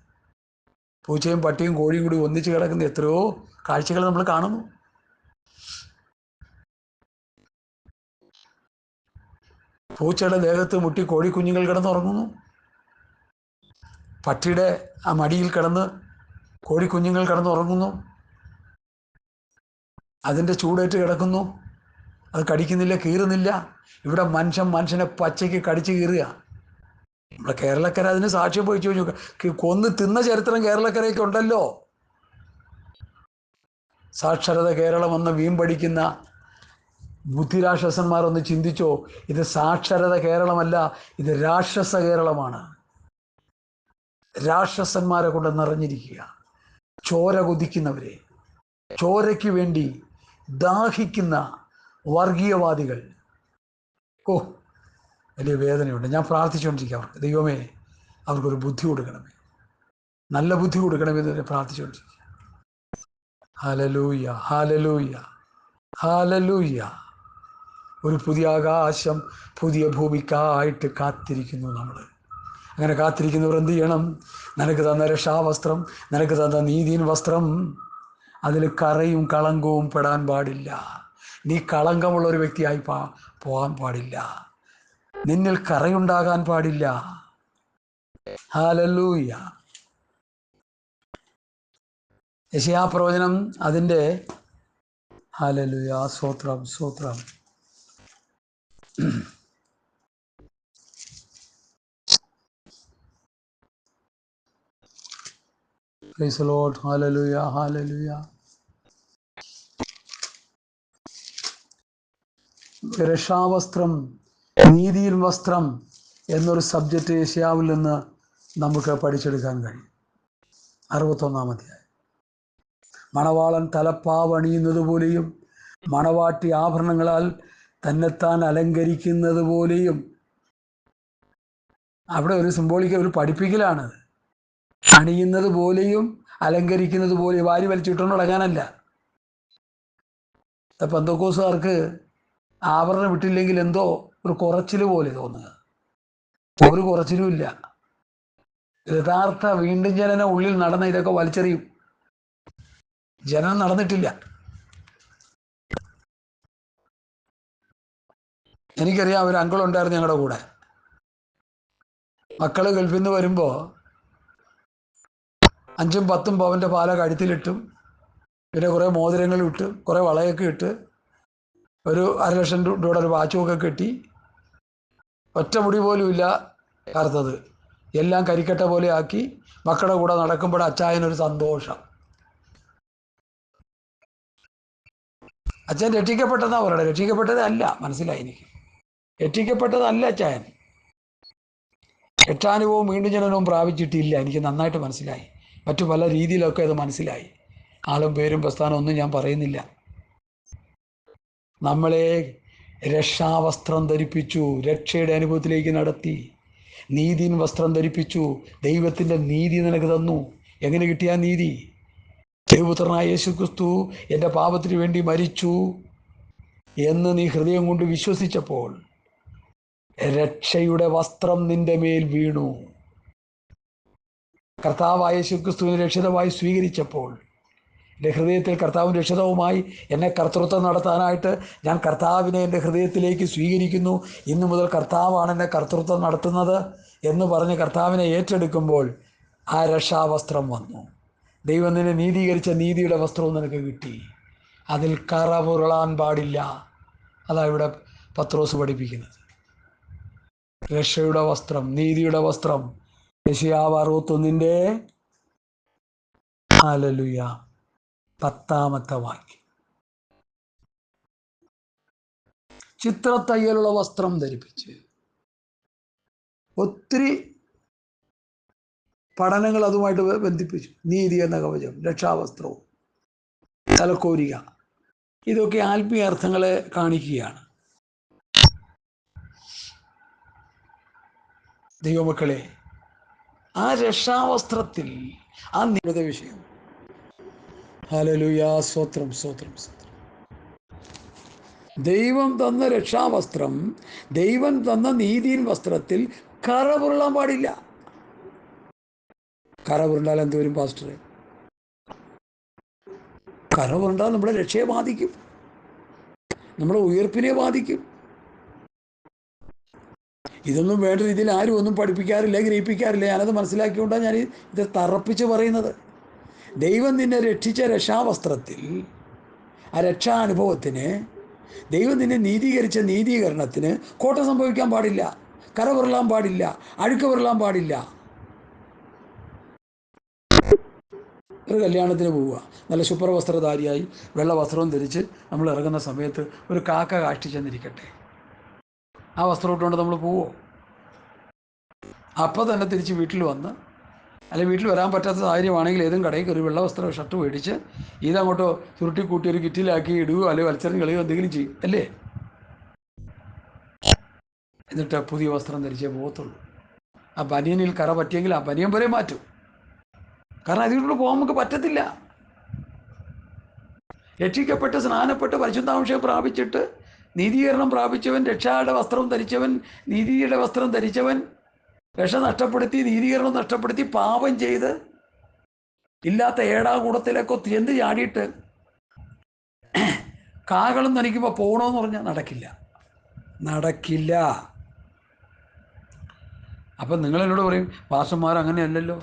പൂച്ചയും പട്ടിയും കോഴിയും കൂടി ഒന്നിച്ച് കിടക്കുന്ന എത്രയോ കാഴ്ചകൾ നമ്മൾ കാണുന്നു. പൂച്ചയുടെ ദേഹത്ത് മുട്ടി കോഴിക്കുഞ്ഞുങ്ങൾ കിടന്നുറങ്ങുന്നു. പട്ടിയുടെ ആ മടിയിൽ കിടന്ന് കോഴിക്കുഞ്ഞുങ്ങൾ കിടന്നുറങ്ങുന്നു. അതിൻ്റെ ചൂടേറ്റ് കിടക്കുന്നു. അത് കടിക്കുന്നില്ല, കീറുന്നില്ല. ഇവിടെ മനുഷ്യനെ പച്ചയ്ക്ക് കടിച്ച് കീറുക. നമ്മുടെ കേരളക്കര അതിന് സാക്ഷ്യം വഹിച്ചു കഴിഞ്ഞു. കൊന്ന് തിന്ന ചരിത്രം കേരളക്കരയ്ക്ക് ഉണ്ടല്ലോ. സാക്ഷരത കേരളമെന്ന് വീമ്പടിക്കുന്ന ബുദ്ധിരാക്ഷസന്മാർ ഒന്ന് ചിന്തിച്ചോ. ഇത് സാക്ഷരത കേരളമല്ല, ഇത് രാക്ഷസ കേരളമാണ്. രാക്ഷസന്മാരെ കൊണ്ട് നിറഞ്ഞിരിക്കുക. ചോര കൊതിക്കുന്നവരെ, ചോരയ്ക്ക് വേണ്ടി ദാഹിക്കുന്ന വർഗീയവാദികൾ. ഓ, വലിയ വേദനയുണ്ട്. ഞാൻ പ്രാർത്ഥിച്ചുകൊണ്ടിരിക്കുക അവർക്ക്. ദൈവമേ, അവർക്കൊരു ബുദ്ധി കൊടുക്കണമേ, നല്ല ബുദ്ധി കൊടുക്കണമേ എന്ന് പ്രാർത്ഥിച്ചുകൊണ്ടിരിക്കുക. Hallelujah, hallelujah, hallelujah. ഒരു പുതിയ ആകാശം, പുതിയ ഭൂമിക്കായിട്ട് കാത്തിരിക്കുന്നു നമ്മൾ. അങ്ങനെ കാത്തിരിക്കുന്നവർ എന്ത് ചെയ്യണം? നിനക്ക് തന്ന രക്ഷാവസ്ത്രം, നിനക്ക് തന്ന നീതിൻ വസ്ത്രം, അതിൽ കറയും കളങ്കവും പെടാൻ പാടില്ല. നീ കളങ്കമുള്ള ഒരു വ്യക്തിയായി പോകാൻ പാടില്ല. നിന്നിൽ കറയുണ്ടാകാൻ പാടില്ല. ഹല്ലേലൂയ. യെശയ്യാപ്രവചനം അതിൻ്റെ ഹല്ലേലൂയ, സ്തോത്രം, സ്തോത്രം. Praise the Lord. ഹല്ലേലൂയ, ഹല്ലേലൂയ. രക്ഷാവസ്ത്രം, നീതിയിൽ വസ്ത്രം എന്നൊരു സബ്ജക്റ്റ് യെശയ്യാവിൽ നിന്ന് നമുക്ക് പഠിച്ചെടുക്കാൻ കഴിയും. 61-ാം അധ്യായം. മണവാളൻ തലപ്പാവണിയുന്നത് പോലെയും മണവാട്ടി ആഭരണങ്ങളാൽ തന്നെത്താൻ അലങ്കരിക്കുന്നത് പോലെയും. അവിടെ ഒരു സിംബോളിക്ക, ഒരു പഠിപ്പിക്കലാണ്. അണിയുന്നത് പോലെയും അലങ്കരിക്കുന്നത് പോലെയും. വാരി വലിച്ചിട്ടുകൊണ്ട് നടക്കാനല്ല. പെന്തക്കോസ്തുകാർക്ക് ആഭരണം വിട്ടില്ലെങ്കിൽ എന്തോ ഒരു കുറച്ചിൽ പോലെ തോന്നുക. ഒരു കുറച്ചിലും ഇല്ല. യഥാർത്ഥ വീണ്ടും ജനനം ഉള്ളിൽ നടന്ന ഇതൊക്കെ വലിച്ചെറിയും. ജനനം നടന്നിട്ടില്ല. എനിക്കറിയാം, ഒരു അങ്കിളുണ്ടായിരുന്നു ഞങ്ങളുടെ കൂടെ. മക്കള് ഗൾഫിൽ നിന്ന് വരുമ്പോൾ 5ഉം 10ഉം പവൻ്റെ പാല കഴുത്തിലിട്ടും, പിന്നെ കുറേ മോതിരങ്ങളും ഇട്ട്, കുറേ വളയൊക്കെ ഇട്ട്, ഒരു $500,000 ഒരു വാച്ചുമൊക്കെ കെട്ടി, ഒറ്റ മുടി പോലും ഇല്ല കറുത്തത്, എല്ലാം കരിക്കട്ട പോലെ ആക്കി മക്കളുടെ കൂടെ നടക്കുമ്പോൾ അച്ചായനൊരു സന്തോഷം. അച്ഛൻ രക്ഷിക്കപ്പെട്ടെന്നാ പറയണത്. രക്ഷിക്കപ്പെട്ടതേ അല്ല, മനസ്സിലായി എനിക്ക്. രക്ഷിക്കപ്പെട്ടതല്ല അച്ചായൻ. രക്ഷാനുഭവവും വീണ്ടും ജനനവും പ്രാപിച്ചിട്ടില്ല. എനിക്ക് നന്നായിട്ട് മനസ്സിലായി. മറ്റു പല രീതിയിലൊക്കെ അത് മനസ്സിലായി. ആളും പേരും പ്രസ്ഥാനം ഒന്നും ഞാൻ പറയുന്നില്ല. നമ്മളെ രക്ഷാവസ്ത്രം ധരിപ്പിച്ചു, രക്ഷയുടെ അനുഭവത്തിലേക്ക് നടത്തി. നീതിൻ വസ്ത്രം ധരിപ്പിച്ചു. ദൈവത്തിൻ്റെ നീതി നിനക്ക് തന്നു. എങ്ങനെ കിട്ടിയ നീതി? ദൈവപുത്രനായ യേശുക്രിസ്തു എൻ്റെ പാപത്തിന് വേണ്ടി മരിച്ചു എന്ന് നീ ഹൃദയം കൊണ്ട് വിശ്വസിച്ചപ്പോൾ രക്ഷയുടെ വസ്ത്രം നിന്റെ മേൽ വീണു. കർത്താവായ യേശുക്രിസ്തുവിനെ രക്ഷിതാവായി സ്വീകരിച്ചപ്പോൾ എൻ്റെ ഹൃദയത്തിൽ കർത്താവും രക്ഷിതാവുമായി എന്നെ കർത്തൃത്വം നടത്താനായിട്ട് ഞാൻ കർത്താവിനെ എൻ്റെ ഹൃദയത്തിലേക്ക് സ്വീകരിക്കുന്നു. ഇന്നു മുതൽ കർത്താവാണ് എന്നെ കർത്തൃത്വം നടത്തുന്നത് എന്ന് പറഞ്ഞ് കർത്താവിനെ ഏറ്റെടുക്കുമ്പോൾ ആ രക്ഷാവസ്ത്രം വന്നു. ദൈവം നിന്നെ നീതീകരിച്ച നീതിയുടെ വസ്ത്രവും നിനക്ക് കിട്ടി. അതിൽ കറ പുരളാൻ പാടില്ല. അതാ ഇവിടെ പത്രോസ് പഠിപ്പിക്കുന്നത്. രക്ഷയുടെ വസ്ത്രം, നീതിയുടെ വസ്ത്രം. യെശയ്യാവ് 61-ന്റെ ഹല്ലേലൂയ 10-ാമത്തെ വാക്യം. ചിത്രത്തയ്യലുള്ള വസ്ത്രം ധരിപ്പിച്ച്. ഒത്തിരി പഠനങ്ങൾ അതുമായിട്ട് ബന്ധിപ്പിച്ചു. നീതി എന്ന കവചം, രക്ഷാവസ്ത്രവും, തലക്കോരിക, ഇതൊക്കെ ആത്മീയ അർത്ഥങ്ങളെ കാണിക്കുകയാണ്. ദൈവമക്കളെ, ആ രക്ഷാവസ്ത്രത്തിൽ ആ നിമിത വിഷയം. ഹല്ലേലൂയ, സ്തോത്രം, സ്തോത്രം, സ്തോത്രം. ദൈവം തന്ന രക്ഷാവസ്ത്രം, ദൈവം തന്ന നീതിൻ വസ്ത്രത്തിൽ കറ പുരളാൻ പാടില്ല. കറ പുരണ്ടാൽ എന്തോരും പാസ്റ്ററെ? കറ പുരണ്ടാൽ നമ്മളെ രക്ഷയെ ബാധിക്കും, നമ്മളെ ഉയർപ്പിനെ ബാധിക്കും. ഇതൊന്നും വേണ്ട രീതിയിൽ ആരും ഒന്നും പഠിപ്പിക്കാറില്ല, ഗ്രഹിപ്പിക്കാറില്ല. ഞാനത് മനസ്സിലാക്കിക്കൊണ്ടാണ് ഞാൻ ഇത് തറപ്പിച്ച് പറയുന്നത്. ദൈവം നിന്നെ രക്ഷിച്ച രക്ഷാവസ്ത്രത്തിൽ, ആ രക്ഷാനുഭവത്തിന് ദൈവം നിന്നെ നീതീകരിച്ച നീതീകരണത്തിന് കോട്ടം സംഭവിക്കാൻ പാടില്ല, കര പുരളാൻ പാടില്ല, അഴുക്ക് പുരളാൻ പാടില്ല. ഒരു കല്യാണത്തിന് പോവുക, നല്ല ശുഭ്രവസ്ത്രധാരിയായി വെള്ള വസ്ത്രവും ധരിച്ച് നമ്മൾ ഇറങ്ങുന്ന സമയത്ത് ഒരു കാക്ക കാഷ്ടിച്ചെന്നിരിക്കട്ടെ, ആ വസ്ത്രം ഇട്ടുകൊണ്ട് നമ്മൾ പോവോ? അപ്പോൾ തന്നെ തിരിച്ച് വീട്ടിൽ വന്ന്, അല്ലെങ്കിൽ വീട്ടിൽ വരാൻ പറ്റാത്ത സാഹചര്യമാണെങ്കിൽ ഏതും കടയിൽ കയറി വെള്ള വസ്ത്രം ഷർട്ട് മേടിച്ച് ഇതങ്ങോട്ടോ ചുരുട്ടി കൂട്ടി ഒരു കിറ്റിലാക്കി ഇടുകയോ അല്ലെങ്കിൽ വലിച്ചെറിഞ്ഞ് കളയോ എന്തെങ്കിലും ചെയ്യും അല്ലേ? എന്നിട്ട് പുതിയ വസ്ത്രം ധരിച്ചേ പോകത്തുള്ളൂ. ആ ബനിയനിൽ കറ പറ്റിയെങ്കിൽ ആ ബനിയൻ വരെ മാറ്റും. കാരണം അതിലൂടെ പോകാൻ നമുക്ക് പറ്റത്തില്ല. രക്ഷിക്കപ്പെട്ട് സ്നാനപ്പെട്ട് പരിശുദ്ധാംശം പ്രാപിച്ചിട്ട് നീതീകരണം പ്രാപിച്ചവൻ, രക്ഷയുടെ വസ്ത്രം ധരിച്ചവൻ, നീതിയുടെ വസ്ത്രം ധരിച്ചവൻ രക്ഷ നഷ്ടപ്പെടുത്തി, നീതീകരണം നഷ്ടപ്പെടുത്തി, പാപം ചെയ്ത് ഇല്ലാത്ത ഏടാകൂടത്തിലൊക്കെ ചെന്ന് ചാടിയിട്ട് കാകളും നനയ്ക്കുമ്പോൾ പോകണമെന്ന് പറഞ്ഞാൽ നടക്കില്ല. അപ്പം നിങ്ങളെന്നോട് പറയും, പാസ്റ്റർമാർ അങ്ങനെയല്ലല്ലോ,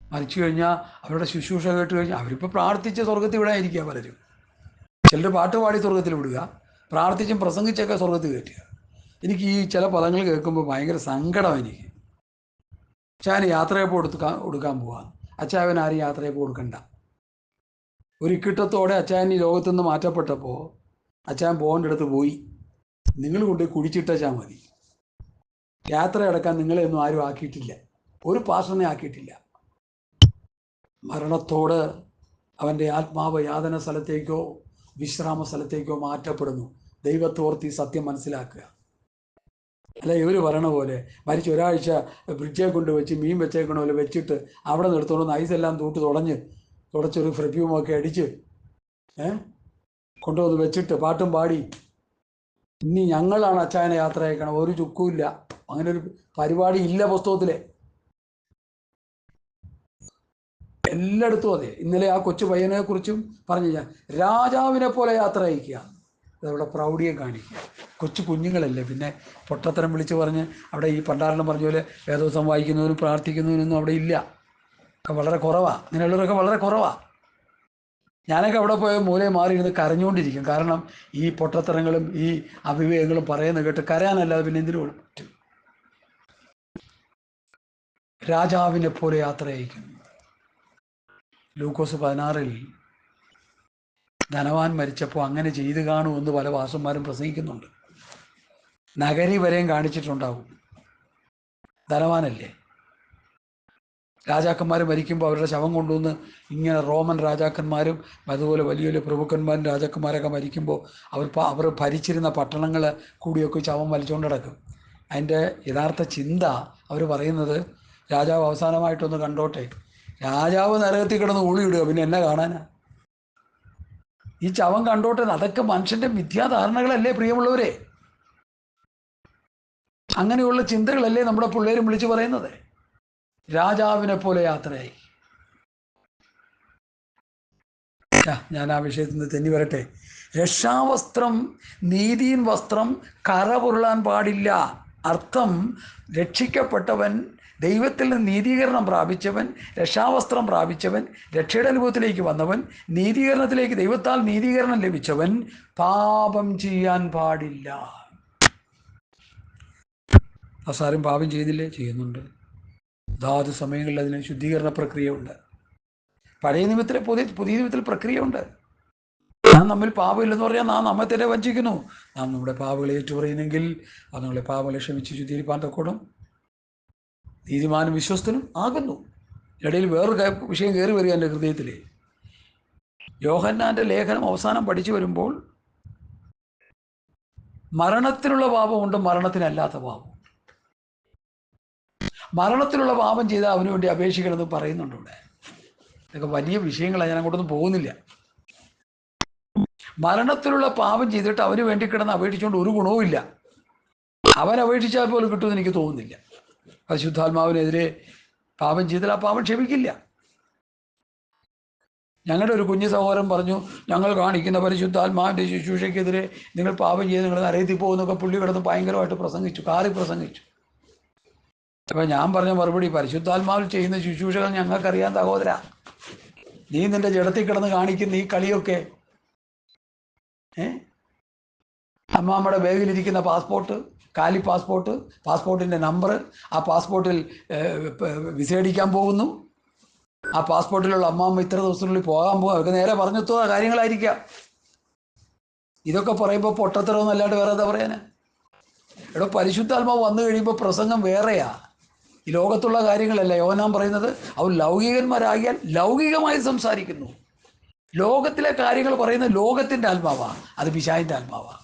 മരിച്ചു കഴിഞ്ഞാൽ അവരുടെ ശുശ്രൂഷ കേട്ട് കഴിഞ്ഞാൽ അവരിപ്പോൾ പ്രാർത്ഥിച്ച് സ്വർഗത്തിൽ വിടാതിരിക്കുക പലരും. ചിലർ പാട്ട് പാടി സ്വർഗത്തിൽ വിടുക, പ്രാർത്ഥിച്ചും പ്രസംഗിച്ചൊക്കെ സ്വർഗത്തിൽ കയറ്റുക. എനിക്ക് ഈ ചില പദങ്ങൾ കേൾക്കുമ്പോൾ ഭയങ്കര സങ്കടം. എനിക്ക് അച്ചായന് യാത്രയപ്പോൾ കൊടുക്കാൻ പോവാം. അച്ചായൻ ആരും യാത്രയപ്പോൾ കൊടുക്കണ്ട. ഒരു ഇക്കിട്ടത്തോടെ അച്ചായൻ ഈ ലോകത്തു നിന്ന് മാറ്റപ്പെട്ടപ്പോൾ അച്ചായൻ പോകേണ്ട അടുത്ത് പോയി. നിങ്ങൾ കൊണ്ട് കുടിച്ചിട്ടാൽ മതി. യാത്ര അടക്കാൻ നിങ്ങളെയൊന്നും ആരും ആക്കിയിട്ടില്ല, ഒരു പാസ്റ്ററിനെ ആക്കിയിട്ടില്ല. മരണത്തോട് അവൻ്റെ ആത്മാവ് യാതന സ്ഥലത്തേക്കോ വിശ്രാമ സ്ഥലത്തേക്കോ മാറ്റപ്പെടുന്നു. ദൈവത്തോർത്ത് ഈ സത്യം മനസ്സിലാക്കുക. അല്ല, ഇവർ പറയണ പോലെ മരിച്ച് ഒരാഴ്ച ഫ്രിഡ്ജെ കൊണ്ട് വെച്ച് മീൻ വെച്ചേക്കണ പോലെ വെച്ചിട്ട് അവിടെ നിർത്തോണ്ട് ഐസെല്ലാം തുടച്ചൊരു പെർഫ്യൂമൊക്കെ അടിച്ച് കൊണ്ടുവന്ന് വെച്ചിട്ട് പാട്ടും പാടി ഇനി ഞങ്ങളാണ് അച്ചായനെ യാത്ര അയക്കണം, ഒരു ചുക്കുമില്ല. അങ്ങനെ ഒരു പരിപാടി ഇല്ല പുസ്തകത്തിലെ. എല്ലായിടത്തും അതെ. ഇന്നലെ ആ കൊച്ചു പയ്യനെ കുറിച്ചും പറഞ്ഞു, ഞാൻ രാജാവിനെ പോലെ യാത്ര അയക്കുക, അതവിടെ പ്രൗഢിയെ കാണിക്കുക. കൊച്ചു കുഞ്ഞുങ്ങളല്ലേ, പിന്നെ പൊട്ടത്തരം വിളിച്ച് പറഞ്ഞ് അവിടെ ഈ പണ്ടാരണം പറഞ്ഞ പോലെ വേദോസം വായിക്കുന്നതിനും പ്രാർത്ഥിക്കുന്നതിനൊന്നും അവിടെ ഇല്ല, വളരെ കുറവാണ്. ഇങ്ങനെയുള്ളവരൊക്കെ വളരെ കുറവാണ്. ഞാനൊക്കെ അവിടെ പോയ മൂലയെ മാറിയിരുന്ന് കരഞ്ഞുകൊണ്ടിരിക്കും. കാരണം ഈ പൊട്ടത്തരങ്ങളും ഈ അവിവേകങ്ങളും പറയുന്ന കേട്ട് കരയാനല്ലാതെ പിന്നെ എന്തിനു പറ്റും? രാജാവിനെ പോലെ യാത്ര അയക്കുന്നു. ലൂക്കോസ് 16 ധനവാൻ മരിച്ചപ്പോൾ അങ്ങനെ ചെയ്തു കാണുമെന്ന് പല ഭാഷന്മാരും പ്രസംഗിക്കുന്നുണ്ട്. നഗരി വരെയും കാണിച്ചിട്ടുണ്ടാവും. ധനവാനല്ലേ. രാജാക്കന്മാർ മരിക്കുമ്പോൾ അവരുടെ ശവം കൊണ്ടുവന്ന് ഇങ്ങനെ റോമൻ രാജാക്കന്മാരും അതുപോലെ വലിയ വലിയ പ്രഭുക്കന്മാരും രാജാക്കന്മാരൊക്കെ മരിക്കുമ്പോൾ അവർ ഭരിച്ചിരുന്ന പട്ടണങ്ങൾ കൂടിയൊക്കെ ശവം വലിച്ചുകൊണ്ട് നടക്കും. അതിൻ്റെ യഥാർത്ഥ ചിന്ത അവർ പറയുന്നത്, രാജാവ് അവസാനമായിട്ടൊന്ന് കണ്ടോട്ടെ. രാജാവ് നരകത്തിൽ കിടന്ന് ഊളിയിടുക, പിന്നെ എന്നെ കാണാനാ? ഈ ശവം കണ്ടോട്ടെ. അതൊക്കെ മനുഷ്യൻ്റെ മിഥ്യാധാരണകളല്ലേ പ്രിയമുള്ളവരെ? അങ്ങനെയുള്ള ചിന്തകളല്ലേ നമ്മുടെ പിള്ളേരും വിളിച്ചു പറയുന്നത്? രാജാവിനെ പോലെ യാത്രയായി. ഞാൻ ആ വിഷയത്തിൽ നിന്ന് തെന്നി വരട്ടെ. രക്ഷാവസ്ത്രം, നീതിയിൻ വസ്ത്രം കറ പുരളാൻ പാടില്ല. അർത്ഥം, രക്ഷിക്കപ്പെട്ടവൻ, ദൈവത്തിൽ നിന്ന് നീതീകരണം പ്രാപിച്ചവൻ, രക്ഷാവസ്ത്രം പ്രാപിച്ചവൻ, രക്ഷയുടെ അനുഭവത്തിലേക്ക് വന്നവൻ, നീതീകരണത്തിലേക്ക് ദൈവത്താൽ നീതീകരണം ലഭിച്ചവൻ പാപം ചെയ്യാൻ പാടില്ല. അവസാനം പാപം ചെയ്തില്ലേ? ചെയ്യുന്നുണ്ട്. അതാത് സമയങ്ങളിൽ അതിന് ശുദ്ധീകരണ പ്രക്രിയയുണ്ട്. പഴയ നിയമത്തിലെ പുതിയ നിയമത്തിൽ പ്രക്രിയയുണ്ട്. നാം നമ്മിൽ പാപമില്ലെന്ന് പറഞ്ഞാൽ നാം നമ്മെ തന്നെ വഞ്ചിക്കുന്നു. നാം നമ്മുടെ പാപങ്ങളെ ഏറ്റുപറയുന്നെങ്കിൽ അത് നമ്മളെ പാപങ്ങളെ ക്ഷമിച്ച് ശുദ്ധീകരിപ്പാൻ തക്കോണം നീതിമാനും വിശ്വസ്തനും ആകുന്നു. ഇടയിൽ വേറൊരു വിഷയം കയറി വരിക എൻ്റെ ഹൃദയത്തിൽ. യോഹന്നാൻ്റെ ലേഖനം അവസാനം പഠിച്ചു വരുമ്പോൾ മരണത്തിനുള്ള പാപമുണ്ട്, മരണത്തിനല്ലാത്ത പാപം. മരണത്തിലുള്ള പാപം ചെയ്താൽ അവന് വേണ്ടി അപേക്ഷിക്കണമെന്ന് പറയുന്നുണ്ട് ഇവിടെ. ഇതൊക്കെ വലിയ വിഷയങ്ങളാണ്, ഞാൻ അങ്ങോട്ടൊന്നും പോകുന്നില്ല. മരണത്തിലുള്ള പാപം ചെയ്തിട്ട് അവന് വേണ്ടി കിടന്ന് അപേക്ഷിച്ചുകൊണ്ട് ഒരു ഗുണവും ഇല്ല. അവൻ അപേക്ഷിച്ചാൽ പോലും കിട്ടുമെന്ന് എനിക്ക് തോന്നുന്നില്ല. പരിശുദ്ധാത്മാവിനെതിരെ പാപം ചെയ്താൽ ആ പാപം ക്ഷമിക്കില്ല. ഞങ്ങളുടെ ഒരു കുഞ്ഞു സഹോദരൻ പറഞ്ഞു, ഞങ്ങൾ കാണിക്കുന്ന പരിശുദ്ധാത്മാവിൻ്റെ ശുശ്രൂഷയ്ക്കെതിരെ നിങ്ങൾ പാപം ചെയ്ത് നിങ്ങൾ നരകത്തിൽ പോകുന്നൊക്കെ പുള്ളി കിടന്ന് ഭയങ്കരമായിട്ട് പ്രസംഗിച്ചു, കാറി പ്രസംഗിച്ചു. അപ്പം ഞാൻ പറഞ്ഞ മറുപടി, പരിശുദ്ധാത്മാവിൽ ചെയ്യുന്ന ശുശ്രൂഷകൾ ഞങ്ങൾക്കറിയാൻ സഹോദര. നീ നിന്റെ ജഡത്തിൽ കിടന്ന് കാണിക്കുന്ന ഈ കളിയൊക്കെ അമ്മാമ്മയുടെ ബാഗിലിരിക്കുന്ന പാസ്പോർട്ട്, കാലി പാസ്പോർട്ട്, പാസ്പോർട്ടിൻ്റെ നമ്പർ, ആ പാസ്പോർട്ടിൽ വിസ അടിക്കാൻ പോകുന്നു, ആ പാസ്പോർട്ടിലുള്ള അമ്മാമ്മ ഇത്ര ദിവസത്തിനുള്ളിൽ പോകാൻ പോകും. അവർക്ക് നേരെ പറഞ്ഞെത്തുക കാര്യങ്ങളായിരിക്കാം. ഇതൊക്കെ പറയുമ്പോൾ പൊട്ടത്തരമൊന്നും അല്ലാണ്ട് വേറെ എന്താ പറയാനാ? ഇവിടെ പരിശുദ്ധാത്മാവ് വന്നു കഴിയുമ്പോൾ പ്രസംഗം വേറെയാ. ഈ ലോകത്തുള്ള കാര്യങ്ങളല്ല യോഹന്നാൻ പറയുന്നത്. അവർ ലൗകികന്മാരാകിയാൽ ലൗകികമായി സംസാരിക്കുന്നു. ലോകത്തിലെ കാര്യങ്ങൾ പറയുന്നത് ലോകത്തിൻ്റെ ആത്മാവാണ്, അത് പിശാചിൻ്റെ ആത്മാവാണ്.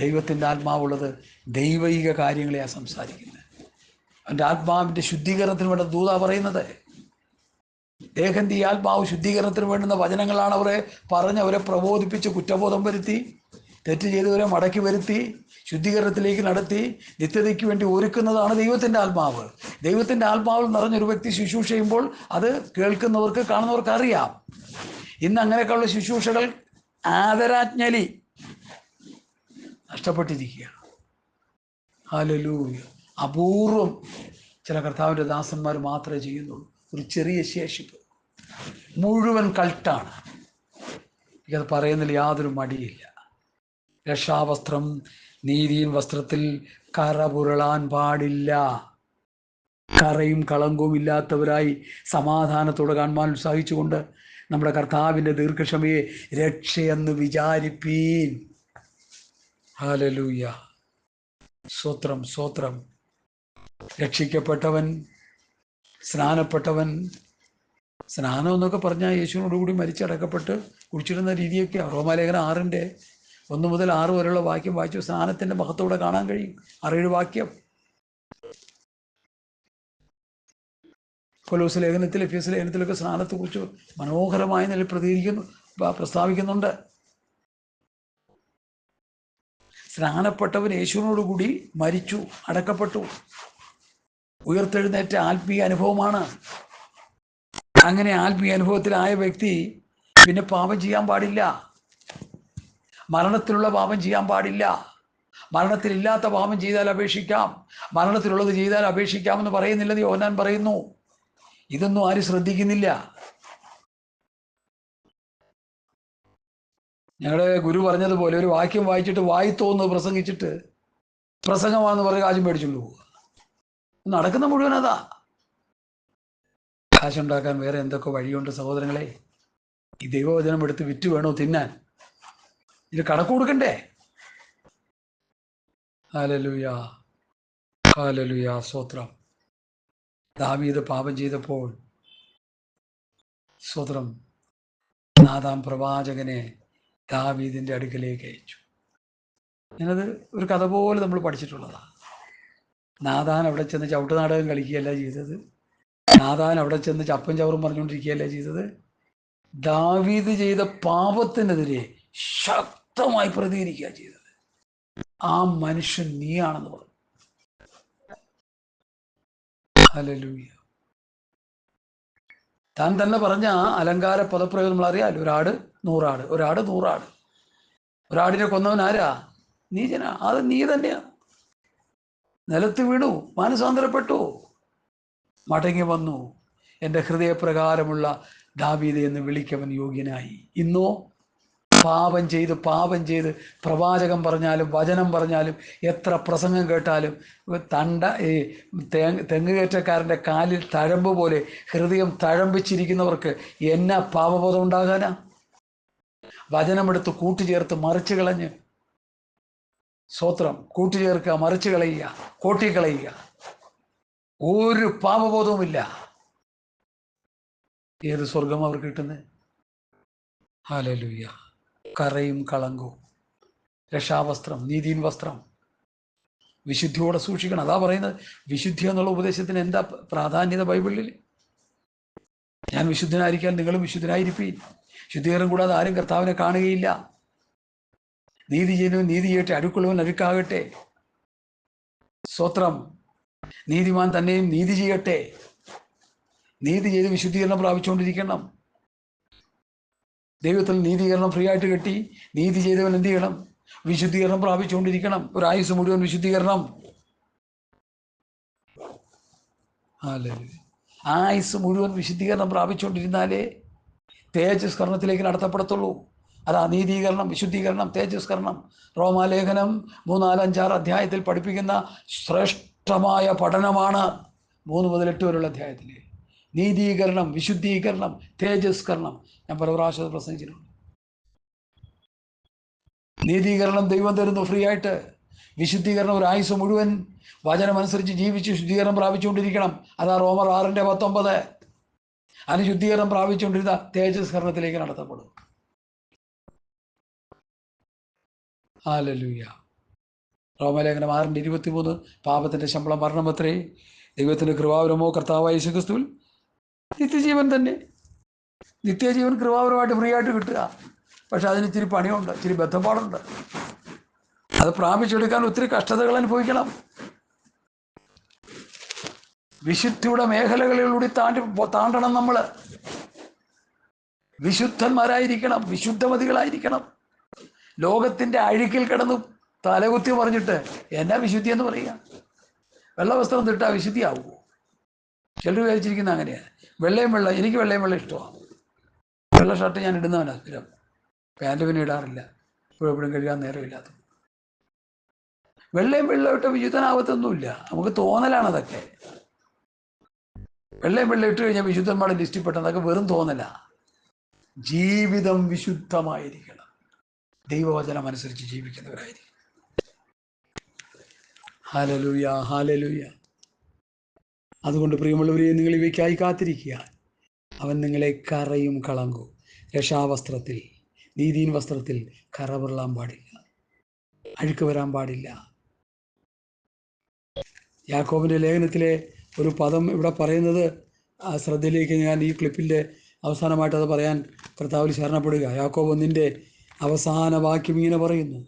ദൈവത്തിൻ്റെ ആത്മാവുള്ളത് ദൈവിക കാര്യങ്ങളെയാണ് സംസാരിക്കുന്നത്. അവൻ്റെ ആത്മാവിൻ്റെ ശുദ്ധീകരണത്തിന് വേണ്ട ദൂതാ പറയുന്നത്. ദേഹൻ്റെ ഈ ആത്മാവ് ശുദ്ധീകരണത്തിന് വേണ്ടുന്ന വചനങ്ങളാണ് അവരെ പറഞ്ഞ് അവരെ പ്രബോധിപ്പിച്ച് കുറ്റബോധം വരുത്തി, തെറ്റ് ചെയ്തവരെ മടക്കി വരുത്തി ശുദ്ധീകരണത്തിലേക്ക് നടത്തി നിത്യതയ്ക്ക് വേണ്ടി ഒരുക്കുന്നതാണ് ദൈവത്തിൻ്റെ ആത്മാവ്. ദൈവത്തിൻ്റെ ആത്മാവിൽ നിറഞ്ഞൊരു വ്യക്തി ശുശ്രൂഷ ചെയ്യുമ്പോൾ അത് കേൾക്കുന്നവർക്ക്, കാണുന്നവർക്ക് അറിയാം. ഇന്ന് അങ്ങനെയൊക്കെയുള്ള ശുശ്രൂഷകൾ ആദരാജ്ഞലി നഷ്ടപ്പെട്ടിരിക്കുകയാണ്. ഹല്ലേലൂയ. അപൂർവം ചില കർത്താവിൻ്റെ ദാസന്മാർ മാത്രമേ ചെയ്യുന്നുള്ളൂ. ഒരു ചെറിയ ശേഷിപ്പ്. മുഴുവൻ കൾട്ടാണ്. എനിക്കത് പറയുന്നതിൽ യാതൊരു മടിയില്ല. രക്ഷാവസ്ത്രം, നീതിயின் വസ്ത്രത്തിൽ കറ പുരളാൻ പാടില്ല. കറയും കളങ്കവും ഇല്ലാത്തവരായി സമാധാനത്തോടെ കാണുവാൻ ഉത്സാഹിച്ചുകൊണ്ട് നമ്മുടെ കർത്താവിൻ്റെ ദീർഘക്ഷമയെ രക്ഷയെന്ന് വിചാരിപ്പീൻ. ഹല്ലേലൂയ. സ്തോത്രം, സ്തോത്രം. രക്ഷിക്കപ്പെട്ടവൻ, സ്നാനപ്പെട്ടവൻ, സ്നാനം എന്നൊക്കെ പറഞ്ഞാൽ യേശുവിനോടുകൂടി മരിച്ചടക്കപ്പെട്ട് കുടിച്ചിരുന്ന രീതിയൊക്കെയാണ്. റോമാലേഖനം 6:1 മുതൽ 6 വരെയുള്ള വാക്യം വായിച്ചു സ്നാനത്തിൻ്റെ മഹത്വത്തോടെ കാണാൻ കഴിയും. 6-7 വാക്യം. കൊലോസ് ലേഖനത്തിൽ, എഫേസ്യ ലേഖനത്തിലൊക്കെ സ്നാനത്തെക്കുറിച്ച് മനോഹരമായ നിലയിൽ പ്രസ്താവിക്കുന്നുണ്ട്. സ്നാനപ്പെട്ടവൻ യേശുവിനോടുകൂടി മരിച്ചു, അടക്കപ്പെട്ടു, ഉയർത്തെഴുന്നേറ്റ ആത്മീയ അനുഭവമാണ്. അങ്ങനെ ആത്മീയ അനുഭവത്തിലായ വ്യക്തി പിന്നെ പാപം ചെയ്യാൻ പാടില്ല. മരണത്തിലുള്ള പാപം ചെയ്യാൻ പാടില്ല. മരണത്തിലില്ലാത്ത പാപം ചെയ്താൽ അപേക്ഷിക്കാം, മരണത്തിലുള്ളത് ചെയ്താൽ അപേക്ഷിക്കാമെന്ന് പറയുന്നില്ലെന്ന് യോഹന്നാൻ പറയുന്നു. ഇതൊന്നും ആരും ശ്രദ്ധിക്കുന്നില്ല. ഞങ്ങളുടെ ഗുരു പറഞ്ഞതുപോലെ ഒരു വാക്യം വായിച്ചിട്ട് വായി തോന്നുന്നത് പ്രസംഗിച്ചിട്ട് പ്രസംഗമാണെന്ന് പറഞ്ഞ് കാശും മേടിച്ചുകൊണ്ട് പോവുക. നടക്കുന്ന മുഴുവൻ അതാ. കാശുണ്ടാക്കാൻ വേറെ എന്തൊക്കെ വഴിയുണ്ട് സഹോദരങ്ങളെ. ഈ ദൈവവചനം എടുത്ത് വിറ്റ് വേണോ തിന്നാൻ? ഇത് കണക്ക് കൊടുക്കണ്ടേ? ഹല്ലേലൂയ, ഹല്ലേലൂയ, സ്തോത്രം. ദാവീദ് പാപം ചെയ്തപ്പോൾ സ്തോത്രം നാഥാൻ പ്രവാചകനെ ദാവീദിൻ്റെ അടുക്കലേക്ക് അയച്ചു. ഞാനത് ഒരു കഥ പോലെ നമ്മൾ പഠിച്ചിട്ടുള്ളതാണ്. നാഥാൻ അവിടെ ചെന്ന് ചവിട്ടുനാടകം കളിക്കുകയല്ല ചെയ്തത്. നാഥാൻ അവിടെ ചെന്ന് ചപ്പും ചവറും പറഞ്ഞുകൊണ്ടിരിക്കുകയല്ല ചെയ്തത്. ദാവീദ് ചെയ്ത പാപത്തിനെതിരെ ശക്തമായി പ്രതികരിക്കുക ചെയ്തത്. ആ മനുഷ്യൻ നീയാണെന്ന് പറഞ്ഞു. ഹല്ലേലൂയ. താൻ തന്നെ പറഞ്ഞ ആ അലങ്കാര പദപ്രയോഗം നമ്മൾ അറിയാമല്ലോ. ഒരാട് 100 ആട്, ഒരാട് 100 ആട്. ഒരാടിനെ കൊന്നവൻ ആരാ? നീചനാ. അത് നീ തന്നെയാണ്. നിലത്ത് വീണു, മാനസാന്തരപ്പെട്ടു, മടങ്ങി വന്നു. എൻ്റെ ഹൃദയപ്രകാരമുള്ള ദാവീദ് എന്ന് വിളിക്കവൻ യോഗ്യനായി. ഇന്നോ പാപം ചെയ്ത് പ്രവാചകം പറഞ്ഞാലും വചനം പറഞ്ഞാലും എത്ര പ്രസംഗം കേട്ടാലും തെങ്ങ് കയറ്റക്കാരൻ്റെ കാലിൽ തഴമ്പ് പോലെ ഹൃദയം തഴമ്പിച്ചിരിക്കുന്നവർക്ക് എന്നാ പാപബോധം ഉണ്ടാകാനാ? വചനമെടുത്ത് കൂട്ടുചേർത്ത് മറിച്ച് കളഞ്ഞ്, സ്തോത്രം, കൂട്ടുചേർക്കുക, മറിച്ച് കളയുക, കോട്ടിക്കളയുക. ഒരു പാപബോധവുമില്ല. ഏത് സ്വർഗം അവർക്ക് കിട്ടുന്നത്? ഹല്ലേലൂയ. കറയും കളങ്കവും, രക്ഷാവസ്ത്രം, നീതിயின் വസ്ത്രം, വിശുദ്ധിയോടെ സൂക്ഷിക്കണം. അതാ പറയുന്നത്. വിശുദ്ധി എന്നുള്ള ഉപദേശത്തിന് എന്താ പ്രാധാന്യത ബൈബിളിൽ? ഞാൻ വിശുദ്ധനായിരിക്കാൻ നിങ്ങളും വിശുദ്ധനായിരിപ്പീൻ. ശുദ്ധീകരണം കൂടാതെ ആരും കർത്താവിനെ കാണുകയില്ല. നീതി ചെയ്യുന്നവൻ നീതി ചെയ്യട്ടെ, അടുക്കുള്ളവൻ അഴുക്കാകട്ടെ. സ്തോത്രം. നീതിമാൻ തന്നെയും നീതി ചെയ്യട്ടെ. നീതി ചെയ്ത് വിശുദ്ധീകരണം പ്രാപിച്ചുകൊണ്ടിരിക്കണം. ദൈവത്തിൽ നീതീകരണം ഫ്രീ ആയിട്ട് കിട്ടി. നീതി ചെയ്തവൻ എന്ത് ചെയ്യണം? വിശുദ്ധീകരണം പ്രാപിച്ചുകൊണ്ടിരിക്കണം. ഒരു ആയുസ് മുഴുവൻ വിശുദ്ധീകരണം. ആയുസ് മുഴുവൻ വിശുദ്ധീകരണം പ്രാപിച്ചുകൊണ്ടിരുന്നാലേ തേജസ്കരണത്തിലേക്ക് നടത്തപ്പെടത്തുള്ളൂ. അതാ നീതീകരണം, വിശുദ്ധീകരണം, തേജസ്കരണം. റോമാലേഖനം 3, 4, 5, 6 അധ്യായത്തിൽ പഠിപ്പിക്കുന്ന ശ്രേഷ്ഠമായ പഠനമാണ് 3 മുതൽ 8 വരെയുള്ള അധ്യായത്തിൽ. നീതീകരണം, വിശുദ്ധീകരണം, തേജസ്കരണം. ഞാൻ പല പ്രാവശ്യം പ്രസംഗിച്ചിട്ടുണ്ട്. നീതീകരണം ദൈവം തരുന്നു ഫ്രീ ആയിട്ട്. വിശുദ്ധീകരണം ഒരു ആയുസ് മുഴുവൻ വചനമനുസരിച്ച് ജീവിച്ച് ശുദ്ധീകരണം പ്രാപിച്ചുകൊണ്ടിരിക്കണം. അതാ റോമർ 6:19. അതിന് ശുദ്ധീകരണം പ്രാപിച്ചുകൊണ്ടിരുന്ന തേജസ്കരണത്തിലേക്ക് നടത്തപ്പെടും. ഹല്ലേലൂയ. റോമലേഖനം 6:23. പാപത്തിന്റെ ശമ്പളം മരണമത്രേ, ദൈവത്തിന്റെ കൃപാവരമോ കർത്താവായ യേശുക്രിസ്തുവിൽ നിത്യജീവൻ തന്നെ. നിത്യജീവൻ കൃപാവരമായിട്ട് ഫ്രീ ആയിട്ട് കിട്ടുക. പക്ഷെ അതിന് ഇച്ചിരി പണിയുണ്ട്, ഇച്ചിരി ബന്ധപ്പാടുണ്ട്. അത് പ്രാപിച്ചെടുക്കാൻ ഒത്തിരി കഷ്ടതകൾ അനുഭവിക്കണം. വിശുദ്ധിയുടെ മേഖലകളിലൂടെ താണ്ടണം. നമ്മൾ വിശുദ്ധന്മാരായിരിക്കണം, വിശുദ്ധമതികളായിരിക്കണം. ലോകത്തിന്റെ അഴുക്കിൽ കിടന്ന് തലകുത്തി പറഞ്ഞിട്ട് എന്നാ വിശുദ്ധി എന്ന് പറയുക? വെള്ള വസ്ത്രം തിട്ടാ വിശുദ്ധിയാവുമോ? ചിലർ വിചാരിച്ചിരിക്കുന്ന അങ്ങനെയാണ്. എനിക്ക് വെള്ളയും വെള്ള ഇഷ്ടമാണ്. വെള്ള ഷർട്ട് ഞാൻ ഇടുന്നവനാണ് സ്ഥിരം. പാൻറ് പിന്നെ ഇടാറില്ല, എപ്പോഴും കഴുകാൻ നേരമില്ലാത്ത. വെള്ളയും ഇട്ട് വിശുദ്ധനാവത്തൊന്നുമില്ല, നമുക്ക് തോന്നലാണ് അതൊക്കെ. വെള്ള ഇട്ട് കഴിഞ്ഞാൽ വിശുദ്ധന്മാരുടെ ലിസ്റ്റിൽ പെട്ടെന്നൊക്കെ വെറും തോന്നല. ജീവിതം വിശുദ്ധമായിരിക്കണം, ദൈവവചനം അനുസരിച്ച് ജീവിക്കുന്നവരായിരിക്കും. Hallelujah, hallelujah. അതുകൊണ്ട് പ്രിയമുള്ളവരെ, നിങ്ങൾ ഇവയ്ക്കായി കാത്തിരിക്കുക. അവൻ നിങ്ങളെ കറയും കളങ്കവും. രക്ഷാവസ്ത്രത്തിൽ, നീതീൻ വസ്ത്രത്തിൽ കറ വിറളാൻ പാടില്ല, അഴുക്ക് വരാൻ പാടില്ല. യാക്കോബിന്റെ ലേഖനത്തിലെ ഒരു പദം ഇവിടെ പറയുന്നത് ശ്രദ്ധയിലേക്ക് ഞാൻ ഈ ക്ലിപ്പിൻ്റെ അവസാനമായിട്ട് അത് പറയാൻ കർത്താവിൽ ശരണപ്പെടുക. യാക്കോബ് 1 അവസാന വാക്യം ഇങ്ങനെ പറയുന്നു: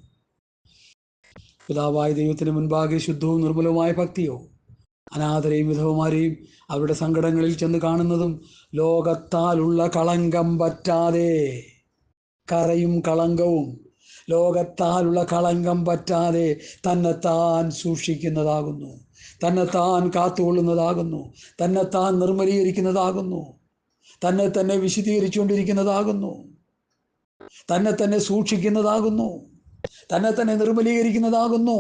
പിതാവായ ദൈവത്തിന് മുൻപാകെ ശുദ്ധവും നിർമ്മലവുമായ ഭക്തിയോ, അനാഥരെയും വിധവമാരെയും അവരുടെ സങ്കടങ്ങളിൽ ചെന്ന് കാണുന്നതും, ലോകത്താലുള്ള കളങ്കം പറ്റാതെ, കറയും കളങ്കവും ലോകത്താലുള്ള കളങ്കം പറ്റാതെ തന്നെത്താൻ സൂക്ഷിക്കുന്നതാകുന്നു, തന്നെത്താൻ കാത്തുകൊള്ളുന്നതാകുന്നു, തന്നെത്താൻ നിർമ്മലീകരിക്കുന്നതാകുന്നു, തന്നെ വിശുദ്ധീകരിച്ചുകൊണ്ടിരിക്കുന്നതാകുന്നു, തന്നെ സൂക്ഷിക്കുന്നതാകുന്നു, തന്നെ നിർമ്മലീകരിക്കുന്നതാകുന്നു.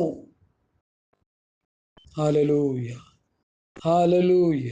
Hallelujah, hallelujah.